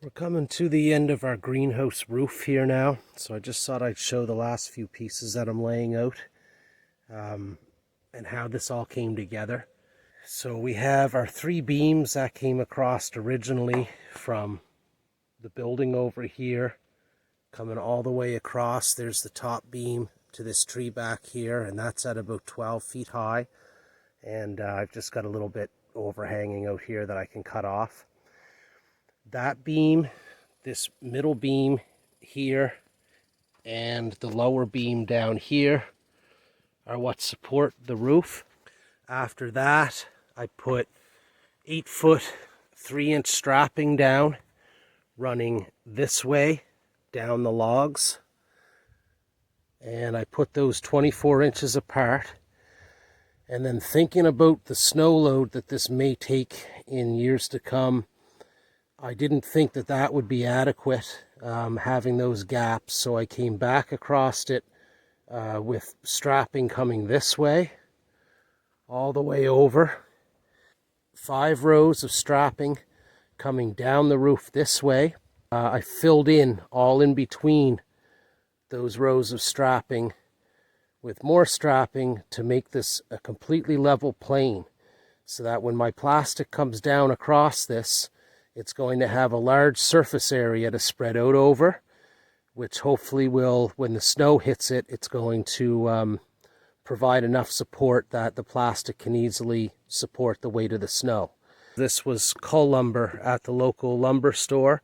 We're coming to the end of our greenhouse roof here now, so I just thought I'd show the last few pieces that I'm laying out and how this all came together. So we have our 3 beams that came across originally from the building over here, coming all the way across. There's the top beam to this tree back here, and that's at about 12 feet high. And I've just got a little bit overhanging out here that I can cut off. That beam, this middle beam here, and the lower beam down here are what support the roof. After that, I put 8-foot 3-inch strapping down, running this way down the logs. And I put those 24 inches apart. And then thinking about the snow load that this may take in years to come, I didn't think that that would be adequate, having those gaps, so I came back across it with strapping coming this way, all the way over. 5 rows of strapping coming down the roof this way. I filled in all in between those rows of strapping with more strapping to make this a completely level plane, so that when my plastic comes down across this, it's going to have a large surface area to spread out over, which hopefully will, when the snow hits it, it's going to provide enough support that the plastic can easily support the weight of the snow. This was cull lumber at the local lumber store,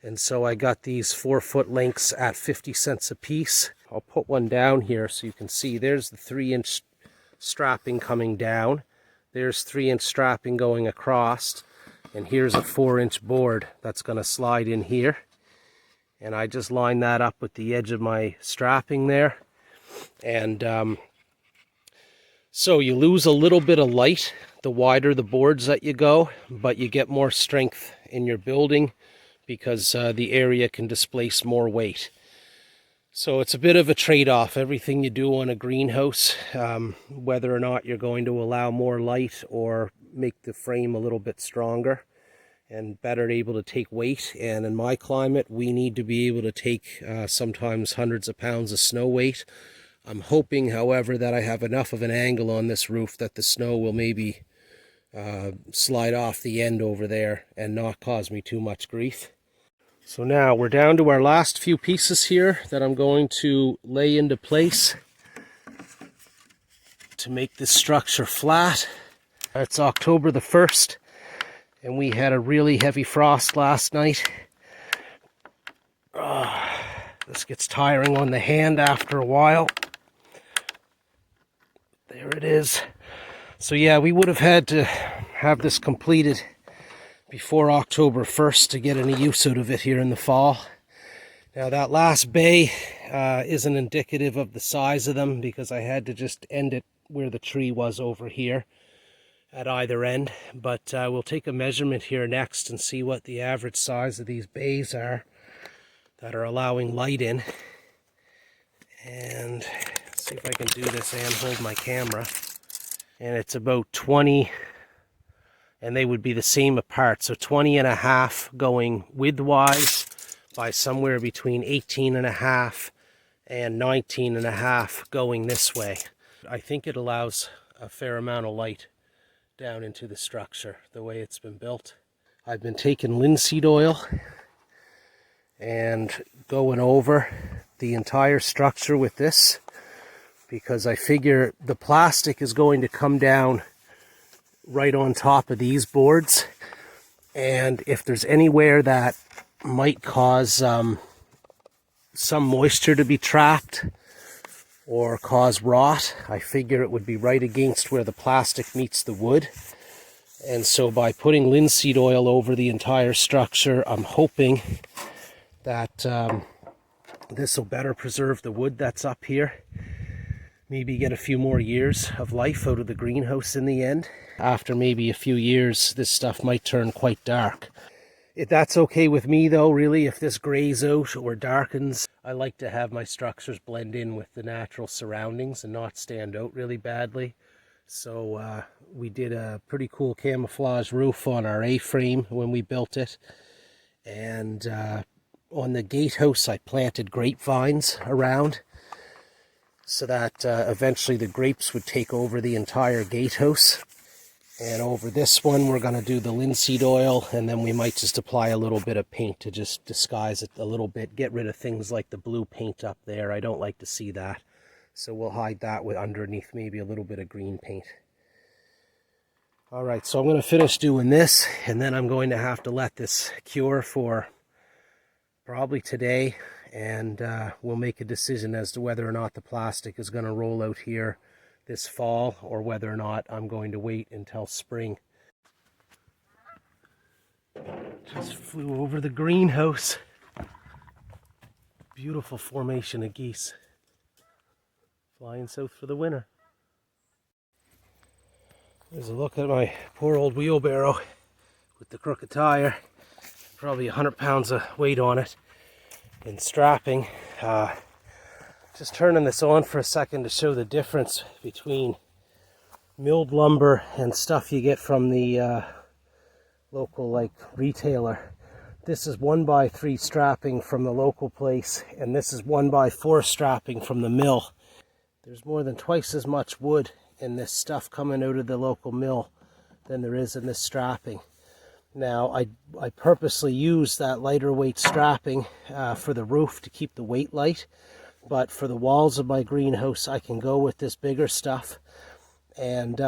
and so I got these 4-foot lengths at 50 cents a piece. I'll put one down here so you can see. There's the 3-inch strapping coming down. There's 3-inch strapping going across. And here's a 4-inch board that's going to slide in here. And I just line that up with the edge of my strapping there. And so you lose a little bit of light the wider the boards that you go, but you get more strength in your building because the area can displace more weight. So it's a bit of a trade-off. Everything you do on a greenhouse, whether or not you're going to allow more light or make the frame a little bit stronger and better able to take weight. And in my climate, we need to be able to take sometimes hundreds of pounds of snow weight. I'm hoping, however, that I have enough of an angle on this roof that the snow will maybe slide off the end over there and not cause me too much grief. So now we're down to our last few pieces here that I'm going to lay into place to make this structure flat. It's October the 1st, and we had a really heavy frost last night. This gets tiring on the hand after a while. There it is. So yeah, we would have had to have this completed before October 1st to get any use out of it here in the fall. Now that last bay isn't indicative of the size of them because I had to just end it where the tree was over here at either end, but we'll take a measurement here next and see what the average size of these bays are that are allowing light in, and see if I can do this and hold my camera. And it's about 20, and they would be the same apart, so 20.5 going widthwise by somewhere between 18.5 and 19.5 going this way. I think it allows a fair amount of light down into the structure the way it's been built. I've been taking linseed oil and going over the entire structure with this because I figure the plastic is going to come down right on top of these boards, and if there's anywhere that might cause some moisture to be trapped or cause rot, I figure it would be right against where the plastic meets the wood. And so by putting linseed oil over the entire structure, I'm hoping that this will better preserve the wood that's up here. Maybe get a few more years of life out of the greenhouse in the end. After maybe a few years, this stuff might turn quite dark. That's okay with me though, really. If this grays out or darkens, I like to have my structures blend in with the natural surroundings and not stand out really badly. So we did a pretty cool camouflage roof on our A-frame when we built it. And on the gatehouse I planted grapevines around so that eventually the grapes would take over the entire gatehouse. And over this one we're going to do the linseed oil, and then we might just apply a little bit of paint to just disguise it a little bit, get rid of things like the blue paint up there. I don't like to see that, so we'll hide that with underneath maybe a little bit of green paint. Alright, so I'm going to finish doing this, and then I'm going to have to let this cure for probably today, and we'll make a decision as to whether or not the plastic is going to roll out here this fall, or whether or not I'm going to wait until spring. Just flew over the greenhouse. Beautiful formation of geese flying south for the winter. There's a look at my poor old wheelbarrow with the crooked tire. Probably 100 pounds of weight on it and strapping. Just turning this on for a second to show the difference between milled lumber and stuff you get from the local retailer. This is 1x3 strapping from the local place, and this is 1x4 strapping from the mill. There's more than twice as much wood in this stuff coming out of the local mill than there is in this strapping. Now I purposely use that lighter weight strapping for the roof to keep the weight light, but for the walls of my greenhouse I can go with this bigger stuff, and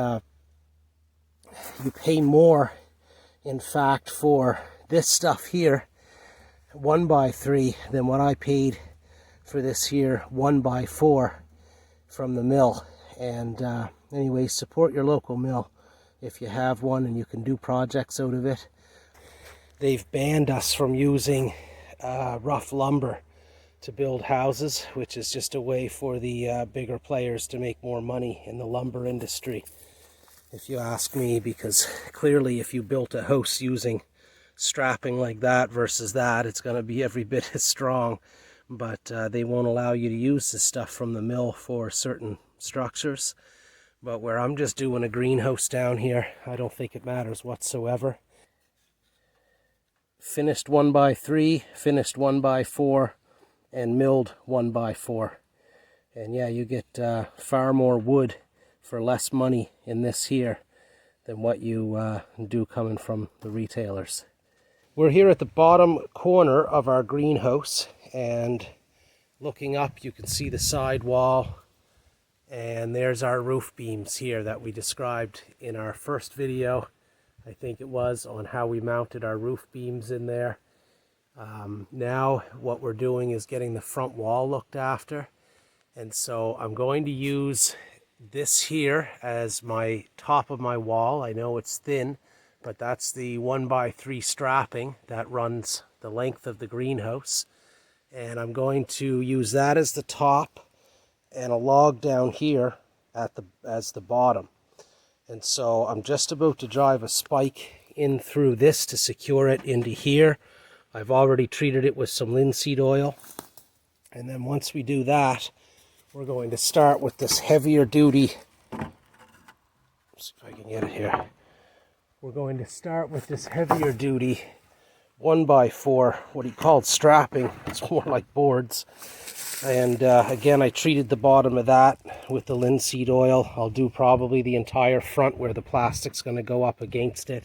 you pay more in fact for this stuff here 1x3 than what I paid for this here 1x4 from the mill. And anyway, support your local mill if you have one and you can do projects out of it. They've banned us from using rough lumber to build houses, which is just a way for the bigger players to make more money in the lumber industry, if you ask me, because clearly if you built a house using strapping like that versus that, it's going to be every bit as strong. But they won't allow you to use the stuff from the mill for certain structures. But where I'm just doing a greenhouse down here, I don't think it matters whatsoever. Finished 1x3, finished 1x4, and milled 1x4. And yeah, you get far more wood for less money in this here than what you do coming from the retailers. We're here at the bottom corner of our greenhouse, and looking up you can see the side wall, and there's our roof beams here that we described in our first video, I think it was, on how we mounted our roof beams in there. Now what we're doing is getting the front wall looked after, and so I'm going to use this here as my top of my wall. I know it's thin, but that's the 1x3 strapping that runs the length of the greenhouse, and I'm going to use that as the top and a log down here as the bottom. And so I'm just about to drive a spike in through this to secure it into here. I've already treated it with some linseed oil, and then once we do that, we're going to start with this heavier duty, let's see if I can get it here. We're going to start with this heavier duty 1x4, what he called strapping. It's more like boards. And again, I treated the bottom of that with the linseed oil. I'll do probably the entire front where the plastic's going to go up against it.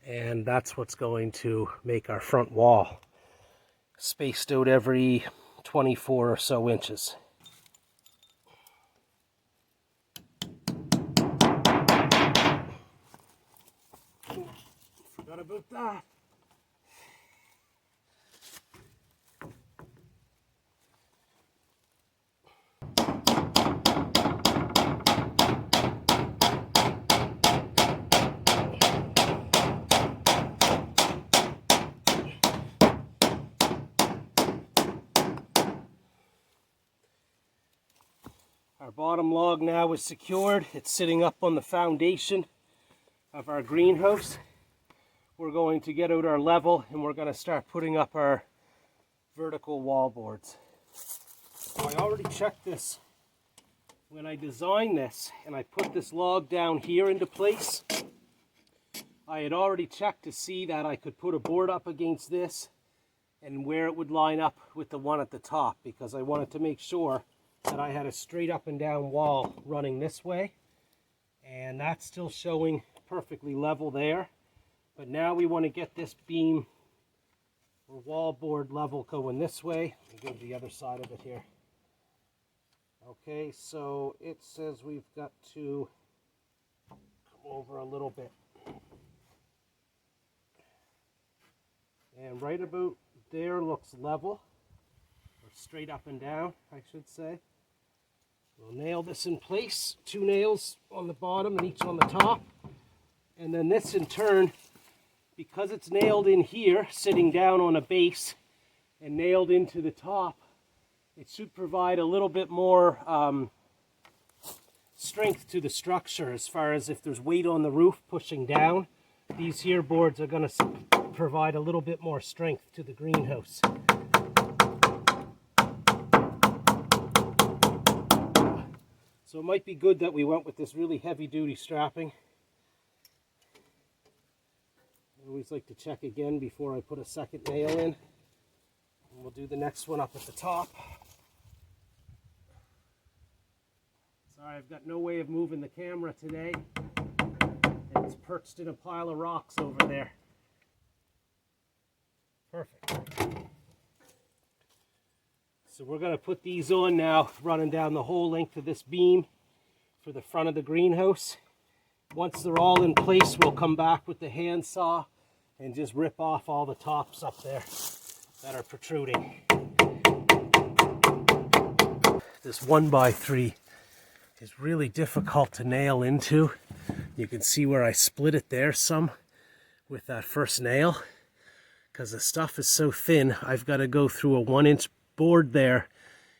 And that's what's going to make our front wall, spaced out every 24 or so inches. Forgot about that. Our bottom log now is secured. It's sitting up on the foundation of our greenhouse. We're going to get out our level and we're going to start putting up our vertical wall boards. So I already checked this when I designed this and I put this log down here into place. I had already checked to see that I could put a board up against this and where it would line up with the one at the top, because I wanted to make sure that I had a straight up and down wall running this way, and that's still showing perfectly level there. But now we want to get this beam or wall board level going this way. Let me go to the other side of it here. Okay, so it says we've got to come over a little bit. And right about there looks level, or straight up and down, I should say. We'll nail this in place, 2 nails on the bottom and each on the top. And then this in turn, because it's nailed in here, sitting down on a base and nailed into the top, it should provide a little bit more strength to the structure, as far as if there's weight on the roof pushing down. These here boards are going to provide a little bit more strength to the greenhouse. So it might be good that we went with this really heavy duty strapping. I always like to check again before I put a second nail in. And we'll do the next one up at the top. Sorry, I've got no way of moving the camera today. And it's perched in a pile of rocks over there. Perfect. So we're going to put these on now, running down the whole length of this beam for the front of the greenhouse. Once they're all in place, we'll come back with the handsaw and just rip off all the tops up there that are protruding. This 1x3 is really difficult to nail into. You can see where I split it there some with that first nail. Because the stuff is so thin, I've got to go through a 1-inch board there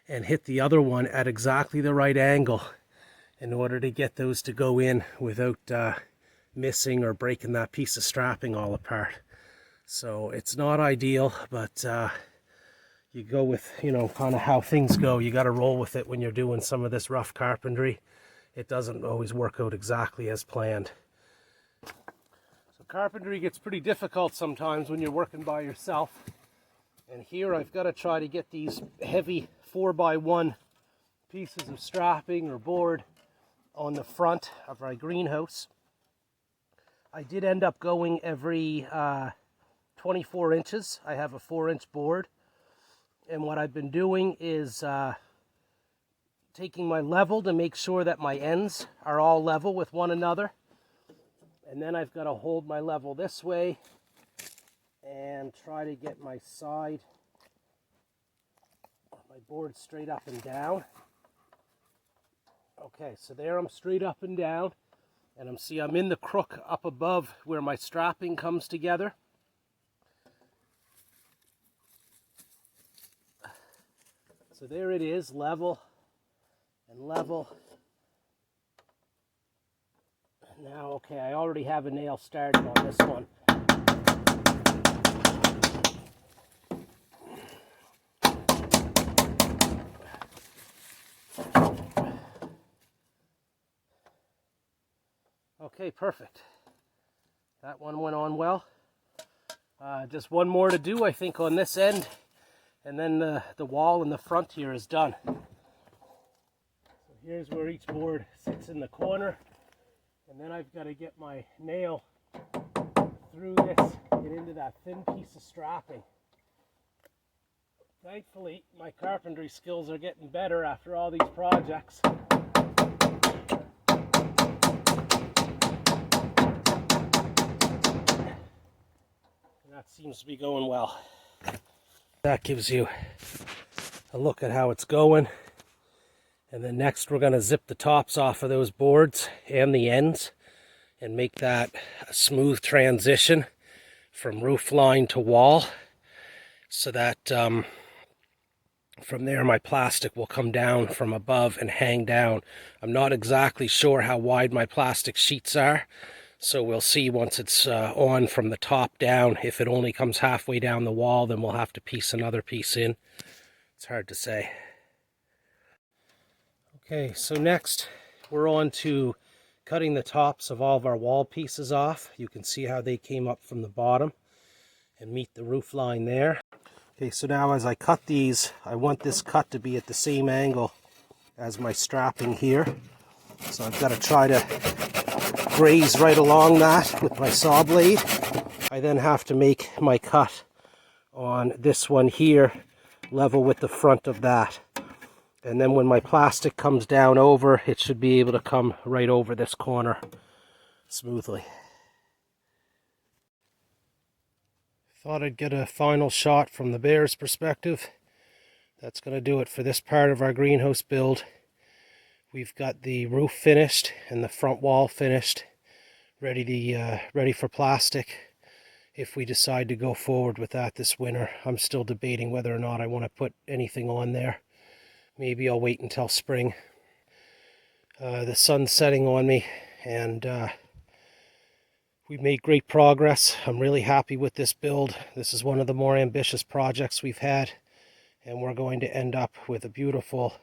and hit the other one at exactly the right angle in order to get those to go in without missing or breaking that piece of strapping all apart. So it's not ideal, but you go with, you know, kind of how things go. You got to roll with it when you're doing some of this rough carpentry. It doesn't always work out exactly as planned. So carpentry gets pretty difficult sometimes when you're working by yourself. And here I've got to try to get these heavy 4x1 pieces of strapping or board on the front of my greenhouse. I did end up going every 24 inches. I have a 4-inch board. And what I've been doing is taking my level to make sure that my ends are all level with one another. And then I've got to hold my level this way and try to get my side, my board straight up and down. Okay, so there I'm straight up and down, and I'm in the crook up above where my strapping comes together. So there it is, level and level. Now, okay, I already have a nail started on this one. Okay, perfect. That one went on well. Just one more to do, I think, on this end. And then the wall in the front here is done. So here's where each board sits in the corner. And then I've got to get my nail through this, get into that thin piece of strapping. Thankfully, my carpentry skills are getting better after all these projects. And that seems to be going well. That gives you a look at how it's going. And then next we're going to zip the tops off of those boards and the ends and make that a smooth transition from roof line to wall, so that from there my plastic will come down from above and hang down. I'm not exactly sure how wide my plastic sheets are, so we'll see once it's on from the top down. If it only comes halfway down the wall, then we'll have to piece another piece in. It's hard to say. Okay, so next we're on to cutting the tops of all of our wall pieces off. You can see how they came up from the bottom and meet the roof line there. Okay, so now as I cut these, I want this cut to be at the same angle as my strapping here. So I've got to try to graze right along that with my saw blade. I then have to make my cut on this one here level with the front of that. And then when my plastic comes down over, it should be able to come right over this corner smoothly. Thought I'd get a final shot from the bear's perspective. That's going to do it for this part of our greenhouse build. We've got the roof finished and the front wall finished, ready for plastic if we decide to go forward with that this winter. I'm still debating whether or not I want to put anything on there. Maybe I'll wait until spring. The sun's setting on me, and we've made great progress. I'm really happy with this build. This is one of the more ambitious projects we've had, and we're going to end up with a beautiful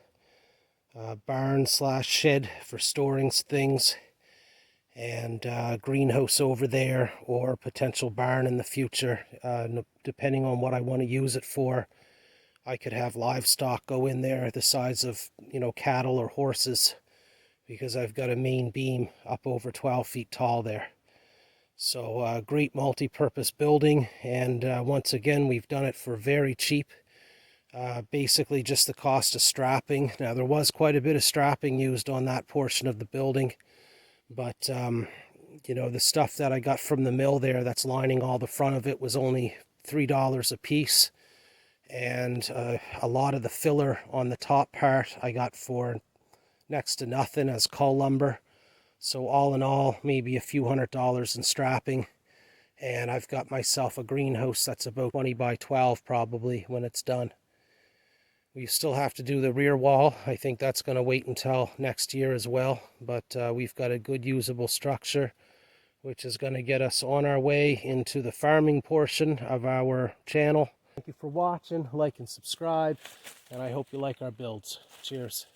barn / shed for storing things, and greenhouse over there, or potential barn in the future, depending on what I want to use it for. I could have livestock go in there the size of, cattle or horses, because I've got a main beam up over 12 feet tall there. So great multi-purpose building, and once again we've done it for very cheap. Basically just the cost of strapping. Now there was quite a bit of strapping used on that portion of the building, but the stuff that I got from the mill there that's lining all the front of it was only $3 a piece, and a lot of the filler on the top part I got for next to nothing as cull lumber. So all in all, maybe a few $100s in strapping, and I've got myself a greenhouse that's about 20 by 12 probably when it's done. We still have to do the rear wall. I think that's going to wait until next year as well, but we've got a good usable structure, which is going to get us on our way into the farming portion of our channel. Thank you for watching, like and subscribe, and I hope you like our builds. Cheers.